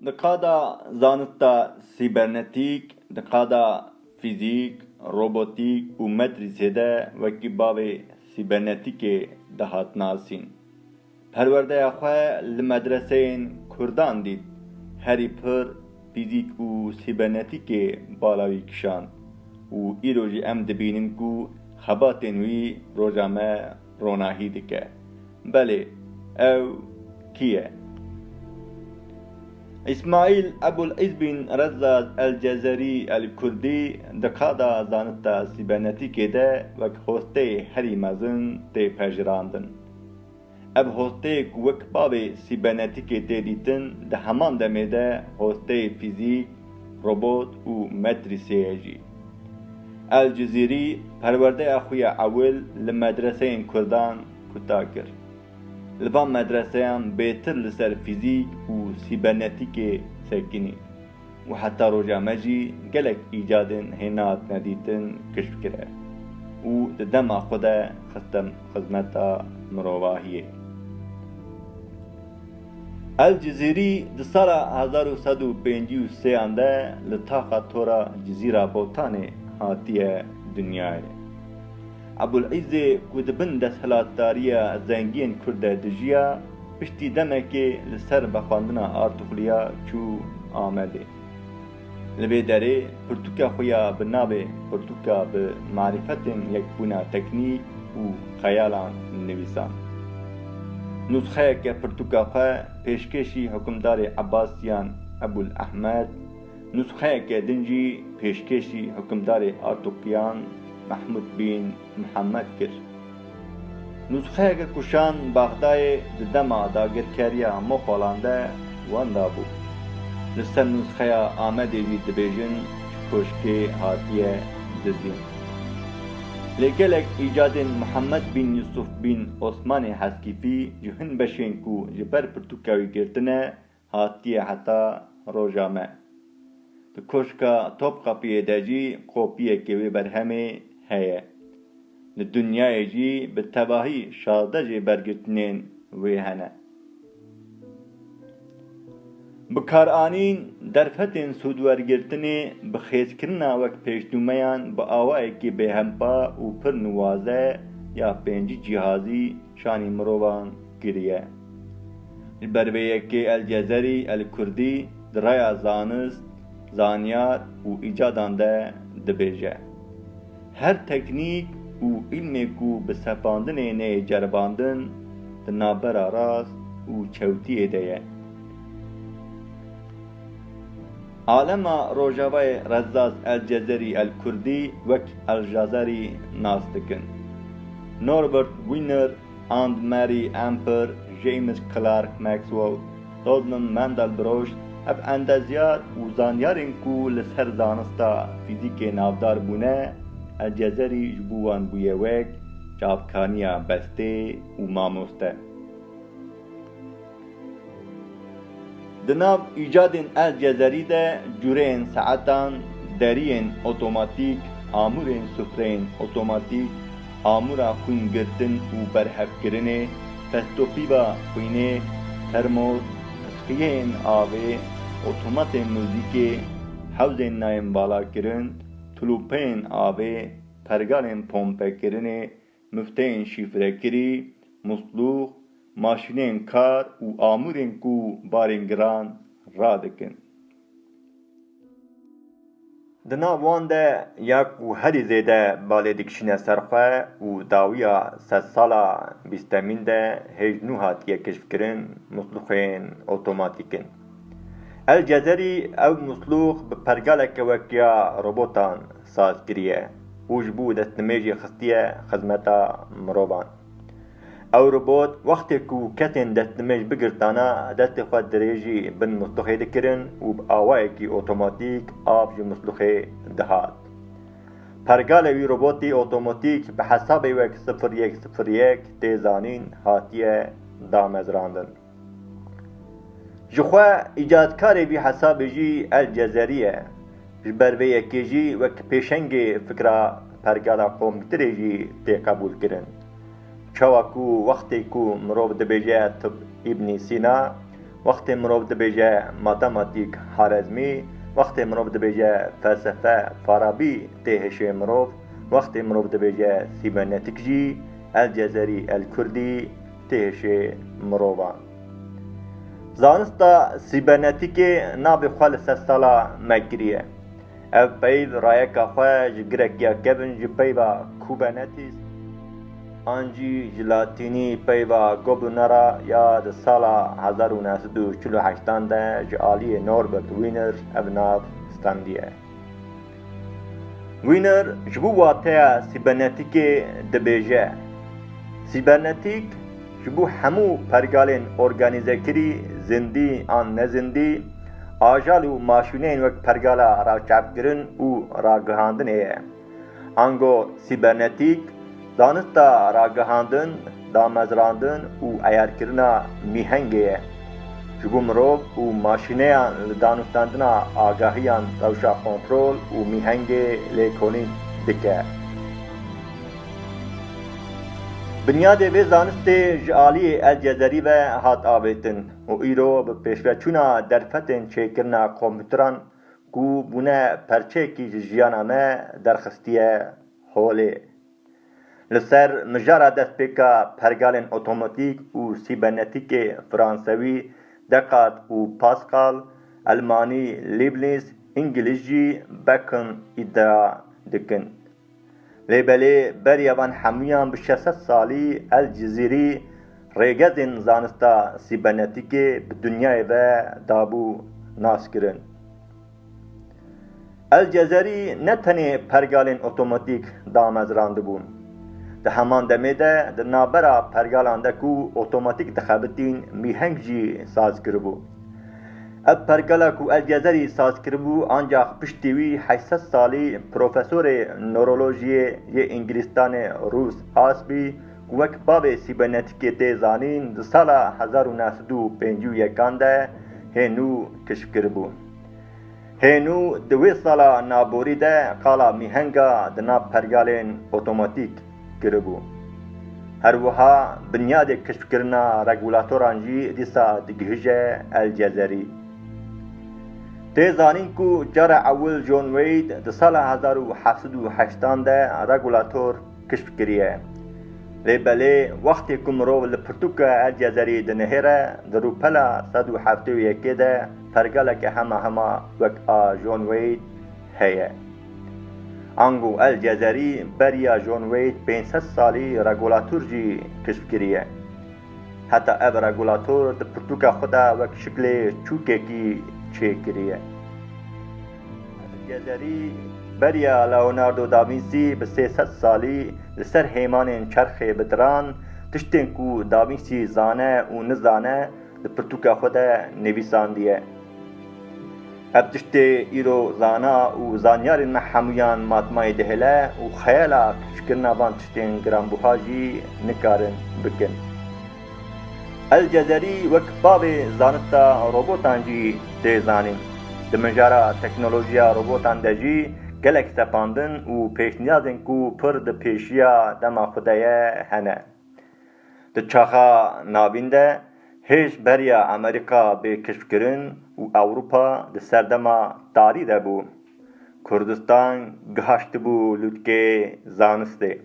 Dikada zanista sîbernetîk, dikada fîzîk, robotîk û metrîsê de wekî bavê sîbernetîkê dihat nasîn. Perwerdeya xwe li medreseyên Kurdan dît, herî pir fîzîk û sîbernetîkê bala wî kişand û îro jî em dibînin ku xebatên wî roja me ronahî dike. Belê, ew kî ye? İsmaîl Ebul'îzbîn Rezzaz el-Cezerî el-Kurdî dikada zanista sîbernetîkê de wek hosteyê herî mezin tê pejirandin. Ev hosteyê ku wek bavê sîbernetîkê tê dîtin, di heman demê de hosteyê fîzîk, robot û metrîsê ye jî. El-Cezerî perwerdeya xwe ya ewil li medreseyên Kurdan kuta kir. Li van medreseyan bêtir li ser fîzîk û sîbernetîkê sekînî û heta roja me jî gelek îcadên hêne hatine dîtin kişf kire û di dema xwe de xistin xizmeta mirovahiyê. El-Cezerî di sala 1953 de li taxa tora Cizîra Botanê hatiye dunyayê. Ebul'îzê ku di bin desthilatdariya zengiyên Kurd de dijiya, piştî demekê li ser vexwandina artixuliya çû Amedê. Li vê derê pirtûka xwe ya bi navê Pirtûka bi marîfetên yekbûna teknîk û xeyalan nivîsand. Nûsxeyeke pirtûka xwe pêşkêşî hikûmdarê Ebbasiyan Ebul'ehmed, nûsxeyeke din jî pêşkêşî hikûmdarê Artuqiyan Mahmud bin Muhammed kir. Nûsxeyeke kuşan Baxdayê di dema dagirkeriya Moxolan de wenda bû. Li ser nûsxeya Amedê jî dibêjin ji koşkê hatiye dizîn. Lê gelek îcadên Muhammed bin Yusuf bin Osmanê Heskîfî ji hin beşên ku ji ber pirtûka wî girtine hatiye heta roja me. Di koşka Topqapiyê de jî kopiyekê wê berhemê heye. Li dunyayê jî bi tevahî 16 jê bergirtinên wê hene. Bi karanîn derfetên sûdwergirtinê bi xêzkirina wek pêşnûmeyan bi awayekî bêhempa û pir niwaze ya pêncî cîhazî şanî mirovan kiriye. Ji ber vê yekê El-Cezerî el-Kurdî di raya zanist, zaniyar û îcadan de dibêje. Her teknîk û îlmê ku bi sepandinê neyê ceribandin, di navbera rast û çewtiyê de ye. Alema Rojavayê Rezzaz el-Cezerî el-Kurdî wek El-Jazerî nas dikin. Norbert Wiener and Mary Amper, James Clerk Maxwell, Desmond Mandelbrot ev endeziyar û zanyarên ku li ser zanista fîzîkê navdar bûne, El-Cezerî ji bo wan bûye wek çavkaniya bestê û mamoste. Di nav îcadên El-Cezerî de cûreyên saetan, deriyên otomatîk, amûrên sufreyên otomatîk, amûra xwîngirtin û berhevkirinê, testopîva xwînê, termos, pisxiyeyên avê, otomatên muzîkê, hewzên nayên balakirin, tulûpeyên avê, pergalên pompekirinê, müfteyên şîfrekirî, muslûx, maşîneyên kar û amûrên ku barên giran radikin. Di nav wan de ya ku herî zêde balê dikişîne ser xwe û dawiya sed sala bîstemîn de hêj nû hatiye kişfkirin muslûxeyên otomatîk in. El-Cezerî ew muslûx bi pergaleke wek ya robotan saz kiriye û ji bo destnimêjê xistiye xizmeta mirovan. Ew robot wextê ku kesên destnimêj bigirtana destê xwe dirêjî bin muslûxê dikirin û bi awayekî otomatîk av ji muslûxê dihat. Pergalê wî robotî otomatîk bi hesabê wek 0101 tê zanîn hatiye damezrandin. Ji xwe îcadkarê vî hesabê jî El-Cezerî ye. Ji ber vê yekê jî wek pêşengê fikra pergala komputerê jî tê qebûl kirin. Çawa ku wextê ku mirov dibêje Tib Îbn Sîna وقتی مرۆڤ دەبێژە ماتەماتیک حارەزمی، وقتی مرۆڤ دەبێژە فەلسەفە فارابی تێهێشێ مرۆڤ، وقتی مرۆڤ دەبێژە سیبەرنەتیک ژی ئەلجەزەری ئەلکوردی تێهێشێ مرۆڤان. زانستا سیبەرنەتیکê navê xwe li ser sala me kiriye. Ev peyv rayeka xwe ji girekiya kevin ji peyva Kubernetes an jî ji latînî peyva Goblinera ya di sala 1948 de ji aliyê Norbert Wiener ev nav standiye. Wiener ji bo wateya sîbernetîkê dibêje: sîbernetîk ji bo hemû pergalên organîzekirî zindî an nezindî, ajal û maşîneyên wek pergala ravçavkirin û ragihandinê ye. Ango sîbernetîk zanista ragihandin, damezrandin û eyarkirina mîhengê ye. Ji bo mirov û maşîneyan li danûstandina agahiyan rewşa kontrol û mîhengê lêkolîn dike. Binyadê vê zanistê ji aliyê Elcezerî ve hat avêtin û îro bi pêşveçûna derfetên çêkirina kompûteran ku bûne perçeyekî ji jiyana me derxistiye holê. Li ser mijara destpêka pergalên otomatîk û sîbernetîkê Fransewî Descartes û Pascal, Elmanî Leibniz, İngiliz jî Bacon îddia dikin. Lêbelê beriya van hemûyan bi 600 salî Elcezerî rêgezên zanista sîbernetîkê bi dunyayê ve dabû naskirin. Elcezerî ne tenê pergalên otomatîk damezrandibûn. Di heman demê de di navbera pergalan de ku otomatîk dixebitîn mîheng jî sazkiribû. Ev pergala ku Elcezerî sazkiribû ancak piştî wî 800 salî profesorê nörolojiyê yê Ingilistanê Rûs Asbî ku wek bavê sîbernetîkê tê zanîn di sala 1951 de hênû keşfkiribû. Hênû di wê sala naborî de qala mîhenga di nav pergalên otomatîk kiribû. Her wiha binyadê keşfkirina regulatoran jî dîsa digihîje Elcezerî. Tê zanîn ku cara ewil John Wade di sala 1780 de regulator keşfkiriye. Lêbelê wextê ku mirov li pirtûka Elcezerî dinihêre, di rûpela 171 de pergaleke hema wek a John Wade heye. Ango Elcezerî beriya John Wade 500 salî regulator jî keşfkiriye. Heta ev regulator di pirtûka xwe de wek şiklê çûkekî çêkiriye. Elcezerî beriya Leonardo da Vinci bi 300 salî li ser hêmanên çerxê bidiran, tiştên ku da Vinci zane û nizane di pirtûka xwe de nivîsandiye. Ev tiştê îro zana û zanyarên me hemûyan matmayê dihêle û xeyala keşfkirina van tiştên giranbûha jî nikarin bikin. Elcezerî wek bavê zanista robotan jî tê zanîn. Di mijara teknolojiya robotan de jî gelek sepandin û pêşniyazên ku pir di pêşiya dema xwe de ye hene. Di çaxa navîn de hêj beriya Amerîka bê keşfkirin û Ewropa di serdema tarî de bû. Kurdistan gihaştibû lûtkê zanistê.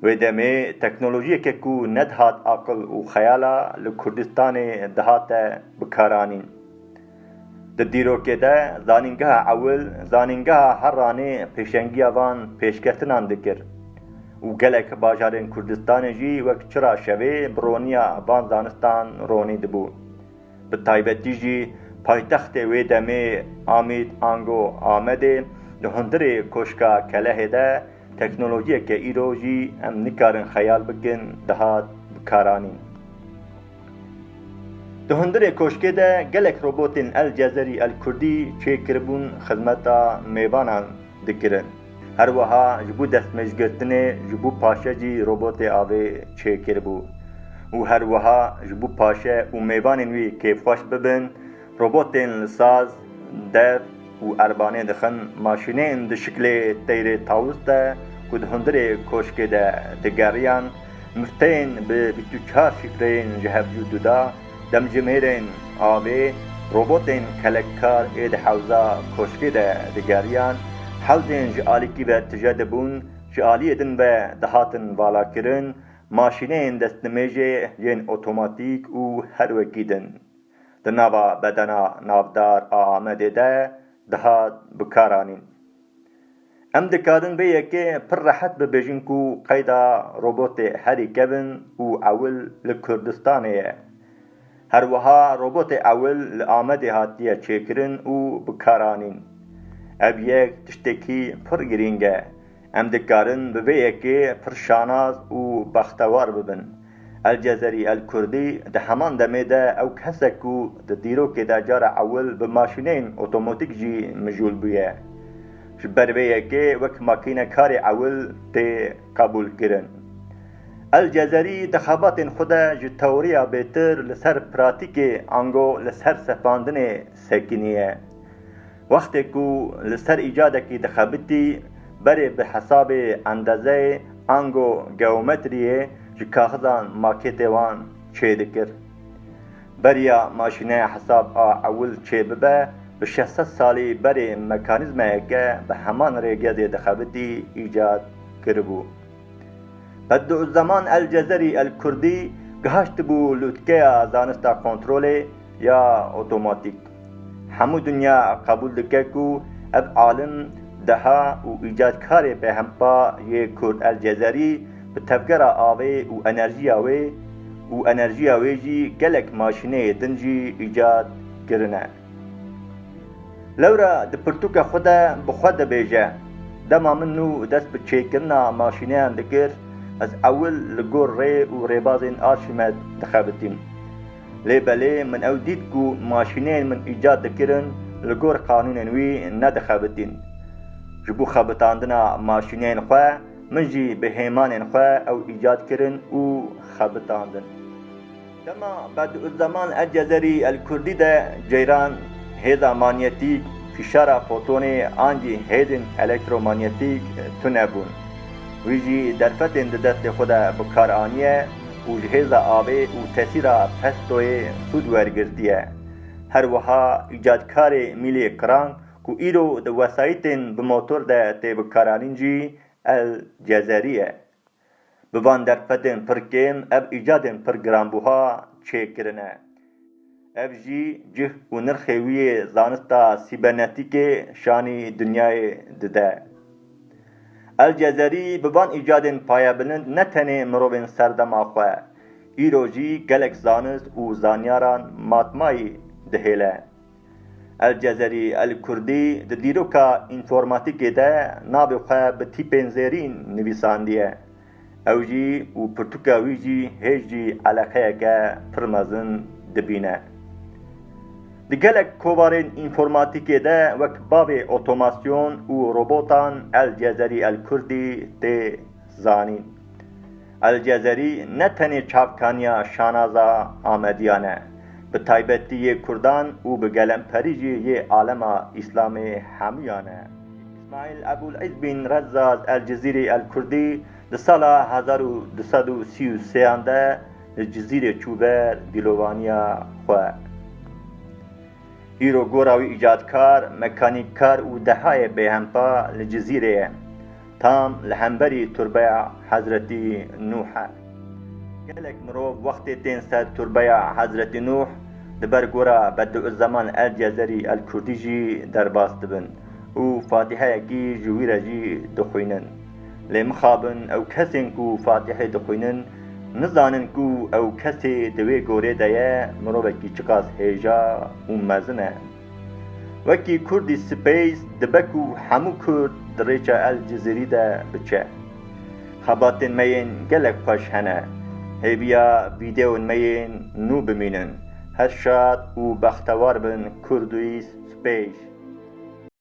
Wê demê teknolojiyeke ku nedihat aqil û xeyala li Kurdistanê dihate bikaranîn. Di dîrokê de zanîngeha ewil, zanîngeha her ranê pêşengiya van pêşketinan dikir. û gelek bajarên Kurdistanê jî wek çira şevê bi roniya van zanistan ronî dibû. Bi taybetî jî paytextê wê demê Amîd Ango Amedê li hundirê koşka Kelehê de teknolojiyeke îro jî em nikarin xeyal bikin dihat bikaranîn. Di hundirê koşkê de gelek robotên Elcezerî Elkurdî çêkiribûn xizmeta mêvanan dikirin. Her wiha ji bo destmêjgirtinê ji bo paşe jî robotê avê çêkiribû. û her wiha ji bo paşe û mêvanên wî kêfxweş bibin, robotên li saz, dev û erbanê dixin maşîneyên di şiklê teyrê tawûz de ku di hundirê koşkê de digeriyan, mifteyên bi 24 şifreyên ji hev jû duda دمجمهرین آوی روبوتین کلکار اید حوزا کشکی ده دگریان حوزین جعالیکی و تجد بون جعالی دن و دهاتن والا کرن ماشینین دستنمیجه ین اوتوماتیک و هر وکی دن دنوا بدنا نافدار آمده ده دهات بکارانین ام دکارن به یکی پر راحت ببیجن کو قیدا روبوت هری کبن و اول لکردستانه هر وها روبوت اول لآمده هاتیه چکرن و بکارانین اب یک تشتکی پر گرینگه ام دکارن به یکی پر شاناز و بختوار ببن الجزری الکردی ده همان دمیده او کسکو ده دیرو که ده جار اول بماشینین اوتوماتیک جی مجول بیه جبرویه که وک ماکینه کار اول تی قبول کرن الجزری دخابات خدا جی توریا بهتر لسر پراتیک آنگو لسر سفاندن سکنیه وقتی کو لسر ایجاده کی دخابتی بره به حساب اندازه آنگو گئومتریه جی کاغذان ماکیته وان چه دکر بریا ماشینه حساب اول چه ببه به 600 سالی بری مکانیزمه که به همان ریگزی دخابتی ایجاد کربو بدو الزمان الجزری الکردی گهشت بو لوتکه زانستا کنترول یا اوتوماتیک همو دنیا قبول دکه کو اب عالم دها و ایجادکار به همپا یه کرد الجزری به تفکر آوه و انرژی آوه جی گلک ماشینه دنجی ایجاد کرنه لورا د پرتوکا خدا بخواد بیجه دما منو دست بچیکرنا ماشینه دکر از اول لگور ری و ریبازین آرشیمت دخابتیم لیبالی من او دید کو ماشینه من ایجاد دکرن لگور قانون وی ندخابتین جبو خابتاندنا ماشینه خواه من جی به هیمان خواه او ایجاد کرن و خابتاندن دما بعد الزمان الجزری الکردی ده جیران هیدا مانیتیک فشار فوتونی آنجی هیدن الکترومانیتیک تنبون ویجی در فتن دست خدا بکار آنیه و جهیزا آبه و تاثیر پستوی سود ورگردیه هر وها ایجادکار میلی کران کو ایرو د وسایتن به موتور ده تی بکارانینجی الجزریه بوان در فتن پرکیم اب ایجادن پر گرانبوها چه کرنه اف جی جه و نرخوی زانستا سیبرنتیک شانی دنیای دده الجزری ببان ایجادن پایابنند نتنه مروبن سردما خواه ایرو جی گلک زانست و زانیاران ماتمای دهیله الجزری الکردی د دیروکا انفورماتیک ده ناب خواه به تیپن زیرین نویساندیه او جی و پرتوکاوی جی هیچ جی علاقه که پرمزن دبینه دگلک کوبارین انفورماتیکی ده وک باب اوتوماسیون و روبوتان الجزری الکردی تی زانین الجزری نتنی چاپکانیا شانازا آمدیانه به تایبتی کردان و به گلم پریجی یه عالم اسلام همیانه اسماعیل ابوالعز بن رزاز الجزیری الکردی ده سال 1233 ده جزیره چوبر دیلوانیا خواه ایرو گوراوی ایجادکار مکانیککار و دهای به همپا لجزیره تام لهمبری تربه حضرتی نوح گلک مروب وقتی تین سد تربه حضرتی نوح دبر گورا بدو الزمان الجزری الکردی جی در باست بن و فاتحه کی جویره جی دخوینن لمخابن او کسین کو فاتحه دخوینن نزانن کو او کسی دوی گوره دایه مروبکی چقاس هیجا و مزنه وکی کردی سپیس دبکو همو کرد دریچه الجزیری ده بچه خباتن مین گلک پاش هنه هیبیا ویدیون مین نو بمینن هر شاد و بختوار بن کردوی سپیس